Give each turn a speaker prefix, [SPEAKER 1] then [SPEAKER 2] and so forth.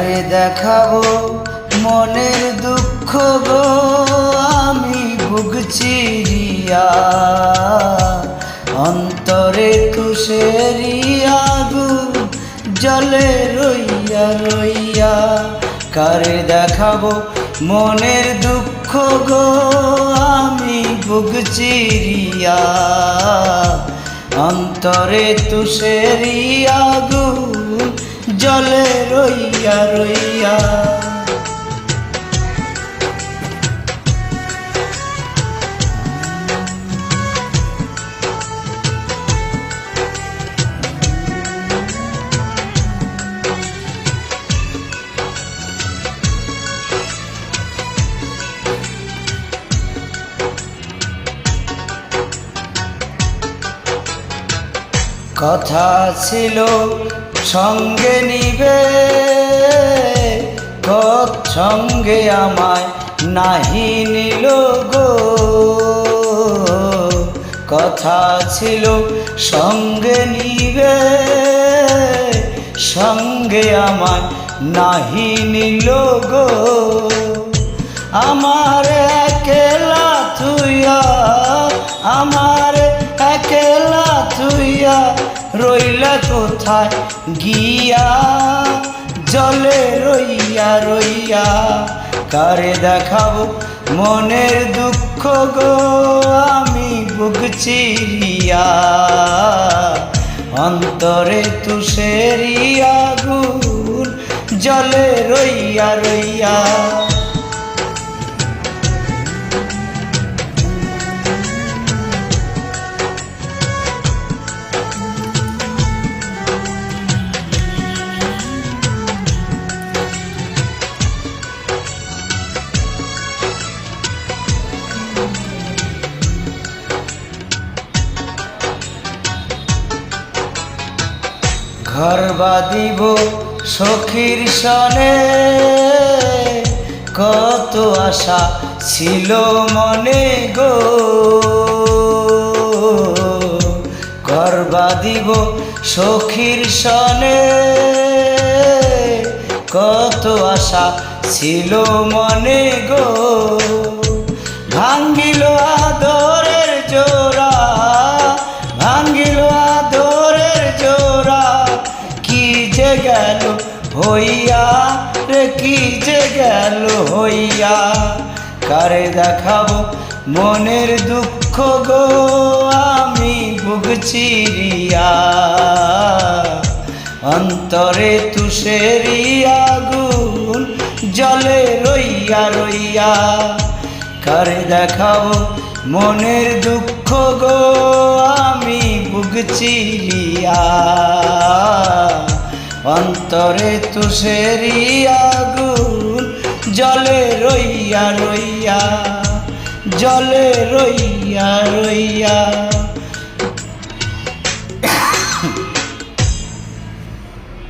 [SPEAKER 1] কারে দেখাবো মনের দুঃখ গো আমি বুক চিরিয়া, অন্তরে তুষেরি আগুন জলে রইয়া রইয়া। কারে দেখাবো মনের দুঃখ গো আমি বুক চিরিয়া, অন্তরে তুষেরি আগুন জলে রইয়া রইয়া। কথা ছিল সঙ্গে নিবে, সঙ্গে আমায় নাহি নিল গো। কথা ছিল সঙ্গে নিবে, সঙ্গে আমায় নাহি নিল গো। আমার একলা থুইয়া, আমার একলা থুইয়া রইলা কোথায় গিয়া, জলে রইয়া রইয়া। কারে দেখাবো মনের দুঃখ গো আমি বুক চিরিয়া, অন্তরে তুষেরি আগুন জলে রইয়া রইয়া। ঘর বাঁধিব সখীর সনে, কত আশা ছিল মনে গো। ঘর বাঁধিব সখীর সনে, কত আশা ছিল মনে গো। ভাঙ্গিল আদরের জোড়া, ভাঙ্গিল আদরের জোড়া, কি যে গেল হইয়া রে, কি যে গেল হইয়া। কারে দেখাবো মনের দুঃখ গো আমি বুক চিরিয়া, অন্তরে তুষেরি আগুন জলে রইয়া রইয়া। কারে দেখাবো মনের দুঃখ গো আমি বুক চিরিয়া, অন্তরে তুষেরি আগুন জলে রইয়া রইয়া, জলে রইয়া রইয়া।